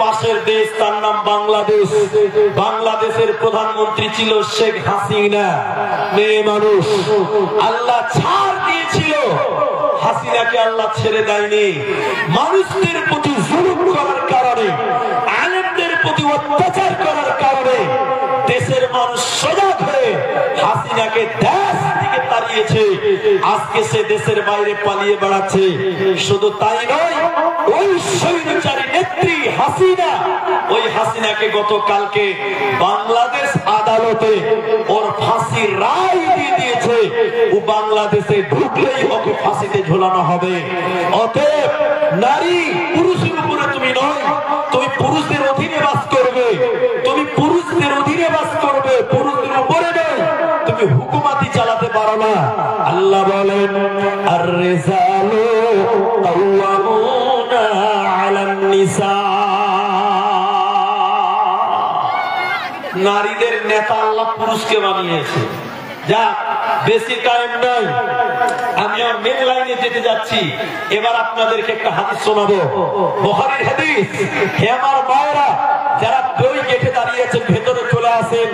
পাশের দেশ, তার নাম বাংলাদেশ। বাংলাদেশের প্রধানমন্ত্রী ছিল শেখ হাসিনা, মেয়ে মানুষ। আল্লাহ ছাড় দিয়েছিল, হাসিনাকে আল্লাহ ছেড়ে দেয়নি। মানুষদের প্রতি জুলুম করার কারণে, আলেমদের প্রতি অত্যাচার করার কারণে দেশের মানুষ সজাগ হয়ে হাসিনাকে দেশ থেকে তাড়িয়েছে। আজকে সে দেশের বাইরে পালিয়ে বেড়াচ্ছে। শুধু তাই নয়, ওই স্বৈরাচারী নেত্রী হাসিনা, ওই হাসিনাকে গতকালকে বাংলাদেশ আদালতে ওর ফাঁসির রায় দিয়ে দিয়েছে। ও বাংলাদেশে ঢুকলেই ওকে ফাঁসিতে ঝোলানো হবে। অতএব নারী পুরুষের উপরে তুমি নয়, তুমি পুরুষদের অধীনে বাস করবে, তুমি পুরুষদের অধীনে বাস করবে, পুরুষদের উপরে নয়। তুমি হুকুমাতি চালাতে পারো না। আল্লাহ বলেন, আর রিজালু কাওয়ামুনা আলান নিসা। নারীদের নেতা আল্লাহ পুরুষকে বানিয়েছে। যা বেশি টাইম নাই, আমি আর মেন লাইনে যেতে যাচ্ছি। এবার আপনাদেরকে একটা হাদিস শোনাবো, বুখারীর হাদিস। হে আমার মায়েরা, যারা বই গেটে দাঁড়িয়েছেন ভেতরে চলে আসেন।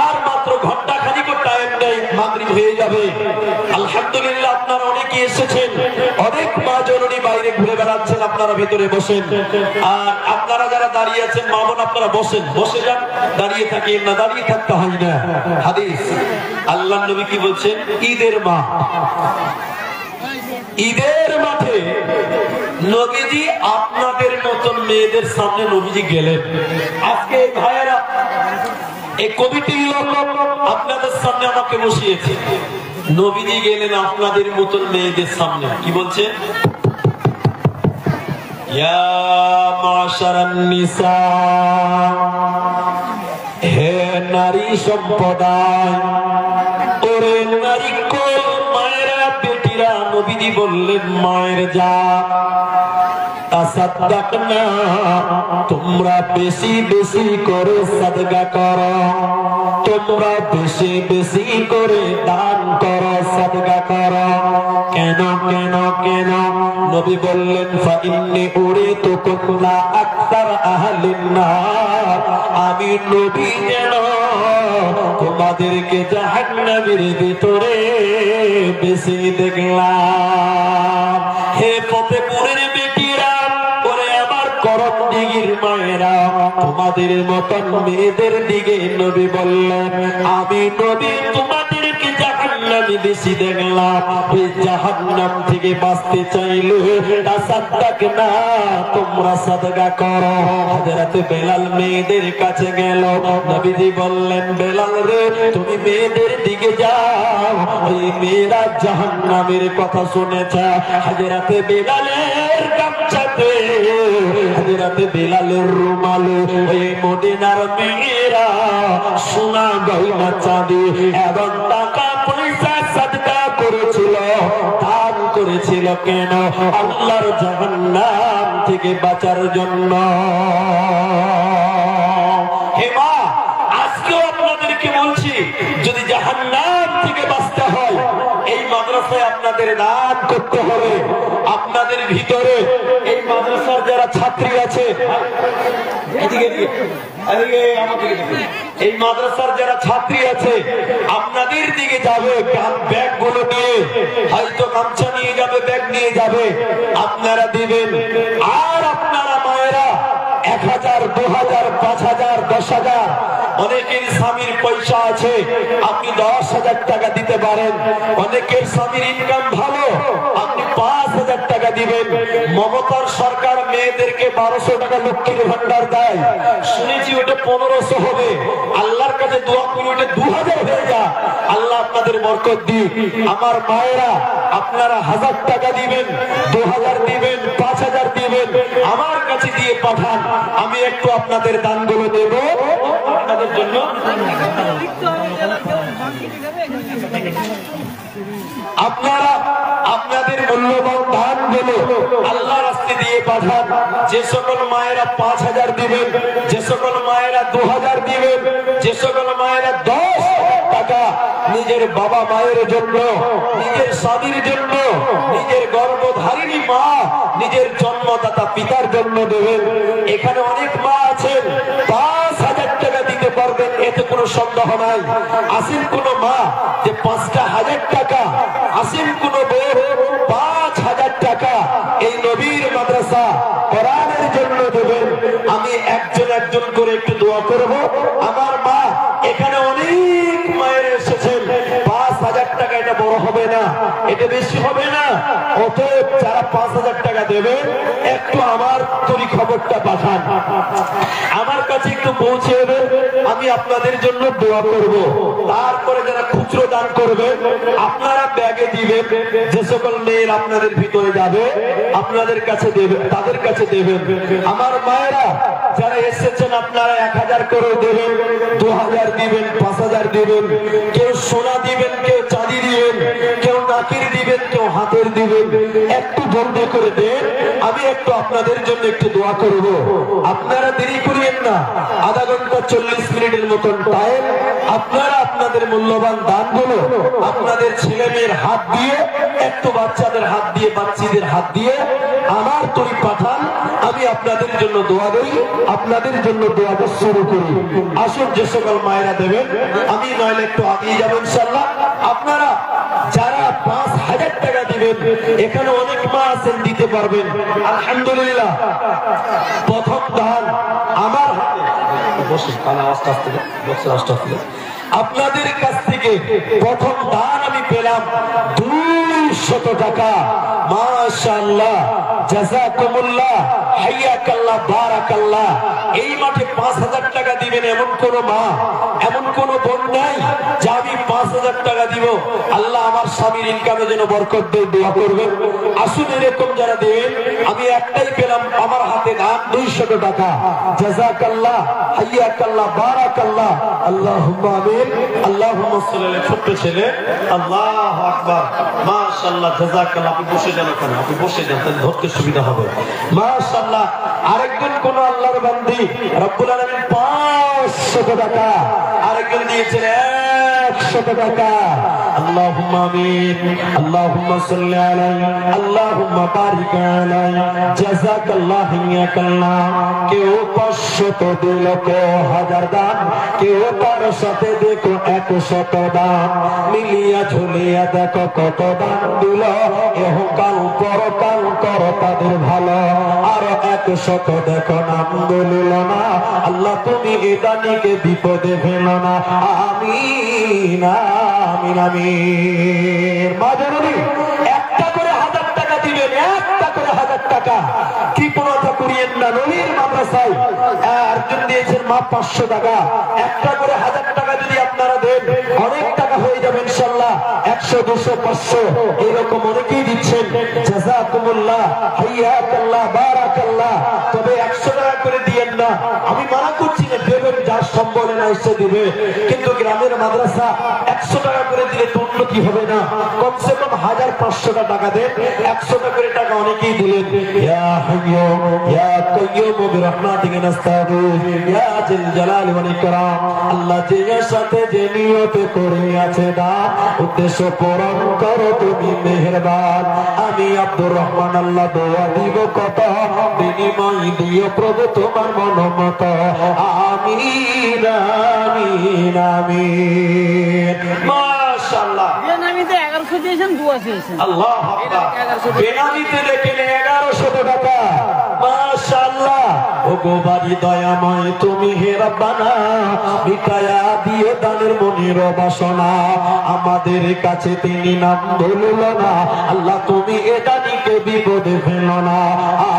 আর মাত্র ঘন্টা খানিক টাইম নেই, মাগরিব হয়ে যাবে। আলহামদুলিল্লাহ, আপনারা অনেকে এসেছেন, অনেক মা জননী বাইরে ঘুরে বেড়াচ্ছেন, আপনারা ভেতরে বসেন। আর আপনারা যারা দাঁড়িয়ে আছেন মা বোন, আপনারা বসেন, বসে যান, দাঁড়িয়ে থাকেন না, দাঁড়িয়ে থাকতে হয় না। হাদিস, আল্লাহ নবী কি বলছেন? ঈদের মা, ঈদের মাঠে নবীজি আপনাদের মতন মেয়েদের সামনে নবীজি গেলেন। আজকে ভাইয়েরা, এই কমিটির লোক আপনাদের সামনে আমাকে বসিয়েছে। নবীজি গেলেন আপনাদের মতন মেয়েদের সামনে, কি বলছে? ইয়া মাশারান নিসা, হে নারী সম্প্রদায়, ওরে নারী কোল, মায়েরা, বেটিরা। নবীজি বললেন, মায়ের যা, তাসাদ্দাকনা, তোমরা বেশি বেশি করে সাদকা করো, তোমরা বেশি বেশি করে দান করো, সাদকা করো। কেন কেন কেন? নবী বললেন, ফাইন্নী উরিতু কুল্লা আকতার আহলিন নার, আমি নবী যেন তোমাদেরকে জাহান্নামের ভিতরে বেশি দেখলাম। হে ফতেপুরের বেটিরা, ওরে আমার করমদিঘির মায়েরা, তোমাদের মতন মেয়েদের দিকে নবী বললেন, আমি নবী তোমাদেরকে জাহান্নামে বেশি দেখলাম। ওই জাহান্নাম থেকে বাঁচতে চাইলে তাসাদ্দাকনা, তোমরা সাদকা করো। হযরত বেলাল মেয়েদের কাছে গেল। নবীজি বললেন, বেলাল রে, তুমি মেয়েদের দিকে যাও, ওই মেয়েরা জাহান্নামের কথা শুনেছে। হযরত বেলালের গামছাতে, হযরত বেলালের রুমালে ওই মদিনার মেয়েরা সোনা গয়না চাঁদি এবং টাকা পয়সা সাদকা করেছিল, দান করেছিল। কেন? আল্লাহর জাহান্নাম থেকে বাঁচার জন্য। হে মা, আজকেও আপনাদেরকে বলছি, যদি জাহান্নাম থেকে বাঁচতে হয়, এই মাদ্রাসায় আপনাদের দান করতে হবে। আপনাদের ভিতরে এই মাদ্রাসার যারা ছাত্রী আছে, এই মাদ্রাসার যারা ছাত্রী আছে, আপনাদের দিকে যাবে ব্যাগ গুলো নিয়ে, হয়তো গামছা নিয়ে যাবে, ব্যাগ নিয়ে যাবে, আপনারা দিবেন। আর আপনারা মায়েরা 1000, 2000, 5000, 10,000, অনেকের স্বামীর পয়সা আছে, আপনি 10,000 টাকা দিতে পারেন। অনেকের স্বামীর ইনকাম ভালো, আপনি 5,000 টাকা দিবেন। মমতার সরকার মেয়েদেরকে 1200 টাকা লক্ষ্মীর ভান্ডার দেয়, শুনেছি ওটা 1500 হবে। আল্লাহর কাছে দোয়া করি ওটা 2000 হয়ে যায়। আল্লাহ আপনাদের বরকত দিক। আমার মায়েরা, আপনারা 1000 টাকা দিবেন, 2000 দিবেন, 5000 দিবেন, আমার কাছে দিয়ে পাঠান। আমি একটু আপনাদের দানগুলো দেব আপনাদের জন্য। আপনারা আপনাদের মূল্যবান দানগুলো আল্লাহর রাস্তায় দিয়ে পাঠান। যে সকল মায়েরা 5000 দিবেন, যে সকল মায়েরা 2000 দিবেন, যে সকল মায়েরা 10 টাকা নিজের বাবা মায়ের জন্য, নিজের স্বামীর জন্য, নিজের গর্ভধারিণী মা, নিজের জন্মদাতা পিতার জন্য দেবেন। এখানে অনেক এতে কোনো সন্দেহ নাই। আসেন কোন মা যে 5,000 টাকা, আসেন কোন বউ 5,000 টাকা এই নবীর মাদ্রাসা কোরআনের জন্য দেবেন। আমি একজন একজন করে একটু দোয়া করব। আমার মা এখানে অনেক মায়ের এসেছেন, 5,000 টাকা এটা বড় হবে না, এটা বেশি হবে না। অতএব যারা 5,000 টাকা দেবেন একটু আমার তরি খবরটা পাঠান, আমার কাছে একটু পৌঁছে দেবেন, আমি আপনাদের জন্য দোয়া করব। তারপরে যারা খুচরো দান করবেন আপনারা ব্যাগে দিবেন, যে সকল মেয়ের আপনাদের ভিতরে যাবে আপনাদের কাছে দেবেন, তাদের কাছে দেবেন। আমার মায়েরা যারা এসেছেন আপনারা 1,000 করে দেবেন, 2,000 দিবেন, 5,000 দিবেন। কেউ সোনা দিবেন, কেউ চাঁদি দিবেন, কেউ নাকের দিবেন, কেউ হাতের দিবেন। একটু জলদি করে দেন, আমি একটু আপনাদের জন্য একটু দোয়া করব। আপনারা দেরি করিয়েন না, আধা ঘন্টা 40 মিনিটের মতন টাইম। আপনারা আপনাদের মূল্যবান দানগুলো আপনাদের ছেলে মেয়ের হাত দিয়ে, একটু বাচ্চাদের হাত দিয়ে, বাচ্চাদের হাত দিয়ে আমার তরি পাঠান। আমি আপনাদের জন্য দোয়া করি, আপনাদের জন্য দোয়াটা শুরু করি। আসুন যে সকল মায়েরা দেবেন, আমি নইলে একটু আগিয়ে যাবো ইনশাআল্লাহ। আপনারা যারা 5,000 টাকা দিবেন, এখানে অনেক মা আছেন দিতে পারবেন, আলহামদুলিল্লাহ। প্রথম দান আমার হাতে, আপনাদের কাছ থেকে প্রথম দান আমি পেলাম 200 টাকা। মাশাআল্লাহ, জাযাকুমুল্লাহ, হাইয়াকাল্লাহ, বারাকাল্লাহ। এই মাঠে 5,000 টাকা দিবেন এমন কোন মা, এমন কোন বোন নাই যে আমি 5,000 টাকা দিব, আল্লাহ আমার স্বামীর ইনকামে যেন বরকত দেয়, দোয়া করবেন। আসুন এরকম যারা দেবেন, আমি একটাই পেলাম আমার হাতে দান 200 টাকা। জাযাকাল্লাহ, হাইয়াকাল্লাহ, বারাকাল্লাহ, আল্লাহুম্মা আমিন, আল্লাহুম্মা সাল্লি আলা। ছোট্ট ছেলে, আল্লাহু আকবার, মাশাআল্লাহ, জাযাকাল্লাহ। আপনি বসে যান ওখানে, আপনি বসে যান, তাহলে ধরতে সুবিধা হবে। মাশাআল্লাহ। আরেকজন কোন আল্লাহর বান্দি রব্বুল আলামিন 500 টাকা, আরেকজন দিয়েছেন 100 টাকা। আল্লাহুম্মা আমিন, আল্লাহুম্মা সাল্লি আলাইহি, আল্লাহুম্মা বারিক আলাইহি, জাযাকাল্লাহ, হাইয়াকাল্লাহ। কেউ 500 তো দিল, কেউ 1000 দান, কেউ তার সাথে দেখো 100 দান। মিলিয়া ঝুলিয়া দেখো কত দান দিল, এহকাল পরকাল কর তাদের ভালো। আর 100 দেখো নাম বলিল না, আল্লাহ তুমি এ দানিকে বিপদে ফেলো না। আমিন, আমিন, আমিন। মা জননী একটা করে 1000 টাকা দিবেন, একটা করে 1000 টাকা। কৃপণতা করিয়েন না, নবীর মাদ্রাসায় একজন দিয়েছেন মা 500 টাকা। একটা করে 1000 টাকা যদি আপনারা দেন অনেক টাকা হয়ে যাবে ইনশাআল্লাহ। 100, 200, 500 এরকম অনেকেই দিচ্ছেন। জাযাকুমুল্লাহ, হাইয়াকাল্লাহ, বারাকাল্লাহ। তবে 100 টাকা করে দিয়েন না, আমি মানা করছি না, দেবেন যার সম্বল না এসে দিবে, কিন্তু গ্রামের মাদ্রাসা 100 টাকা করে দিলে তো উন্নতি হবে না। কমসে কম 1500 টাকা দেন, 100 টাকা করে টাকা অনেকেই দিলেন। ইয়া হাইয়্যু ইয়া কাইয়্যুম বিরহমাতিকা নাস্তাগীথ ইয়া জিল জালালি ওয়াল ইকরাম। আল্লাহ যে সাথে যে নিয়তে করে আছে দান, উদ্দেশ্য পূরণ করো তুমি মেহেরবান। আমি আব্দুর রহমান আল্লাহ দোয়া দিব কত, বিনিময় দিও প্রভু তোমার মনোমত। আমিন, আমিন, আমিন। মাশাআল্লাহ। বেনামিতে 1100 দিয়েছেন, দোয়া চেয়েছেন। আল্লাহু আকবার। বেনামিতে দেখলে 1100 টাকা। মাশাআল্লাহ। ও গো বাড়ি দয়াময় তুমি হে রব্বানা, মিটায়া দিও দানের মনির বাসনা। আমাদের কাছে তিনি নাম বলল না, আল্লাহ তুমি এ দানিকে বিপদে ফেলো না।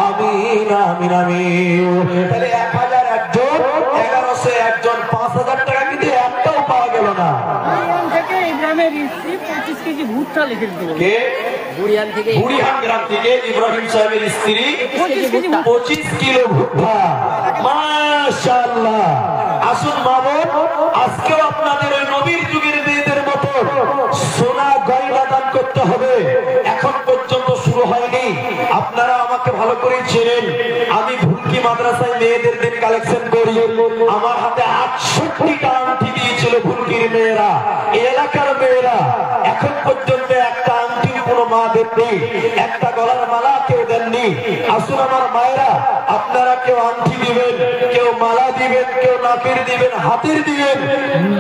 আমিন, আমিন, আমিন। তাহলে 1000 একজন, 1100 একজন, 5000 টাকা কিন্তু একটাও পাওয়া গেল না। বুড়িয়ান থেকে ইব্রাহিমের স্ত্রী 25 কেজি ভুট্টা লিখে দিল। কে? বুড়িয়ান থেকে, বুড়িয়ান গ্রাম থেকে ইব্রাহিম সাহেবের স্ত্রী 25 কিলো ভুট্টা। মাশাআল্লাহ। আসুন মা বোন, আজকেও আপনাদের ওই নবীর যুগের মেয়েদের মতো সোনা গয়না দান করতে হবে। এখন পর্যন্ত শুরু হয়নি, আপনারা আমাকে ভালো করে চেনেন। আমি ভুলকি মাদ্রাসায় মেয়েদের দিন কালেকশন করি, আমার হাতে 68টা আংটি দিয়েছিল ভুলকির মেয়েরা, এলাকার মেয়েরা। এখন পর্যন্ত একটা আংটি কোনো মা দেননি, একটা গলার মালা কেউ দেননি। আসুন আমার মায়েরা, আপনারা কেউ আংটি দিবেন, কেউ মালা দিবেন, কেউ নাকের দিবেন, হাতের দিবেন,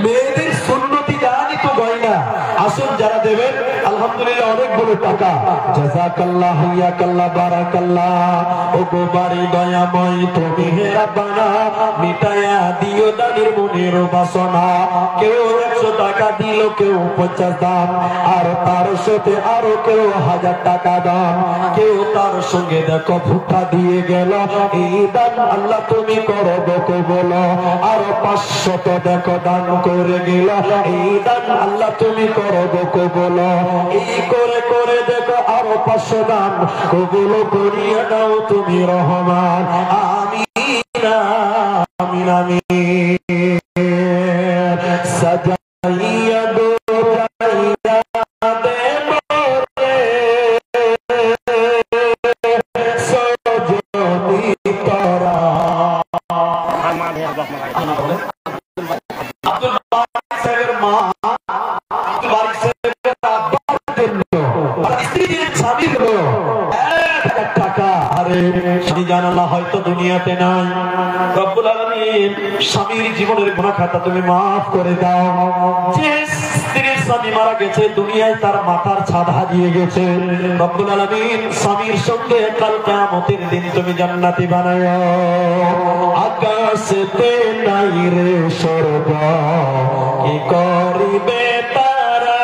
মেয়েদের সুন্নতি জানি তো গয়না। আসুন যারা দেবেন আলহামদুলিল্লাহ অনেকগুলো টাকা। জাযাকাল্লাহ হাইয়াকাল্লাহ বারাকাল্লাহ। ও গো বাড়ি দয়াময় তুমি হে রাব্বানা, মিটায়া দিও দাদির মনের বাসনা। কেউ 100 টাকা দিল, কেউ 50 দাম, আর তার সাথে আরো কেউ 1000 টাকা দাম। কেউ তার সঙ্গে দেখো ফুটা দিয়ে গেল। এই দান আল্লাহ তুমি করো কবুল। আর 500 দেখো দান করে গেল। এই দান আল্লাহ তুমি করো কবুল। এই করে করে দেখো আরো 500 দান কবুল করিয়া দাও তুমি রহমান। আমিন আমিন আমিন। সাজাইয়া দো হয়তো দুনিয়াতে নাই। রব্বুল আলামিন স্বামীর জীবনের গুনাহ খাতা তুমি মাফ করে দাও। যে স্ত্রীর স্বামী মারা গেছে, দুনিয়ায় তার মাথার ছাদ হারিয়ে গেছে, রব্বুল আলামিন স্বামীর সঙ্গে কাল কিয়ামতের দিন তুমি জান্নাতি বানায়ো। আকাশেতে নাই রে স্বর্গ, কি করিবে তারা,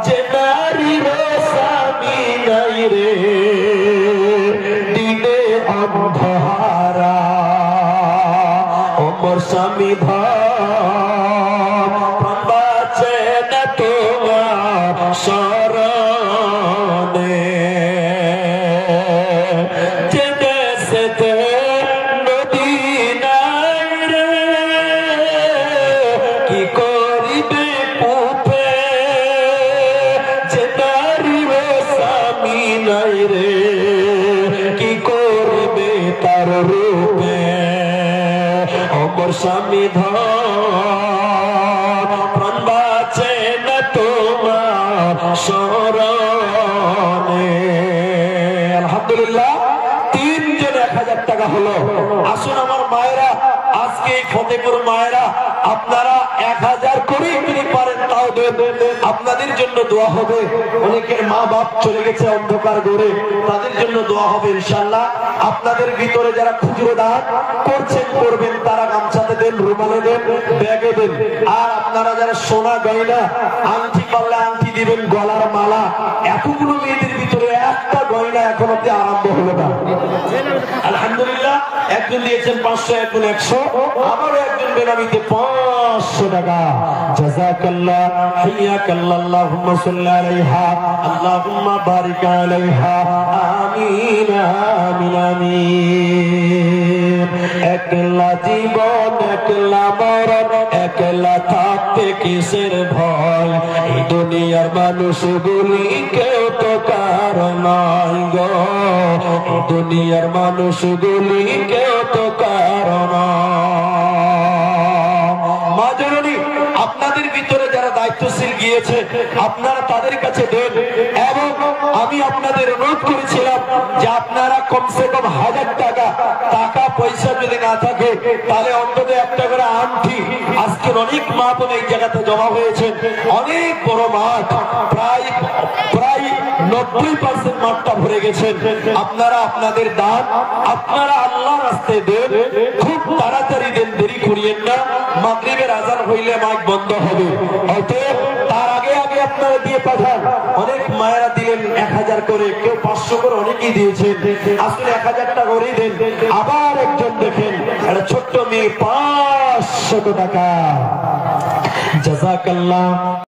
যে নারীর স্বামী নাই রে অন্ধহারা। ওমর স্বামী প্রাণ বাঁচে না তোমার শরণে, যে দেশেতে নদী নাই রে, কি করিবে পুপে, যে নারীর স্বামী নাই রে, কি করবে তার রূপে। অমর স্বামী প্রাণ বাঁচে না তোমার শরণে। আলহামদুলিল্লাহ 3 জন 1000 টাকা হলো। আসুন আমার মায়েরা, আজকে ফতেপুর মায়েরা আপনারা 1000 করে যদি পারেন তাও দেন। আপনাদের জন্য দোয়া হবে। অনেকের মা বাপ চলে গেছে অন্ধকার গড়ে, তাদের জন্য দোয়া হবে ইনশাআল্লাহ। আপনাদের ভিতরে যারা খুচরো দান করছেন করবেন, তারা গামছাতে দেন, রুমালে দেন, ব্যাগে দেন। আর আপনারা যারা সোনা গয়না, আংটি পারলে আংটি দিবেন, গলার মালা। এতগুলো মেয়েদের ভিতরে একটা গয়না এখনো আরম্ভ হলো না। আলহামদুলিল্লাহ একজন দিয়েছেন 500, একজন 100, আবারও একজন বেনামিতে 500 টাকা। জাযাকাল্লাহ হাইয়াকাল্লাহ। আল্লাহুম্মা সাল্লি আলাইহা, আল্লাহুম্মা বারিক আলাইহা। আমিন আমিন আমিন। একলা জীবন একলা মরণ, একলা থাকতে কিসের ভয়, এই দুনিয়ার মানুষগুলি কেউ তো কারো নাই গো, এই দুনিয়ার মানুষগুলি কেউ তো কারো নয়। মা জননী, আপনাদের ভিতরে যারা দায়িত্বশীল গিয়েছে আপনারা তাদের কাছে দেন। এবং আমি আপনাদের অনুরোধ করেছিলাম যে আপনারা কমসে কম 1000 টাকা, টাকা পয়সা যদি না থাকে তাহলে অন্তত একটা করে আংটি। আজকের অনেক মা বোন এই জায়গাতে জমা হয়েছেন, অনেক বড় মাঠ, প্রায় 90% মাঠটা ভরে গেছেন। আপনারা আপনাদের দান আপনারা আল্লাহর রাস্তায় দেন, খুব তাড়াতাড়ি দেন, দেরি করিয়েন না। মাগরিবের আযান হইলে মাইক বন্ধ হবে, অতএব তার আগে আগে আপনারা দিয়ে পাঠান। অনেক মায়েরা দিলেন 1000 করে, কেউ 500 করে, অনেকেই দিয়েছেন। আসলে 1000 টাকা করেই দেন। আবার একজন দেখেন একটা ছোট্ট মেয়ে 500 টাকা। জাযাকাল্লাহ।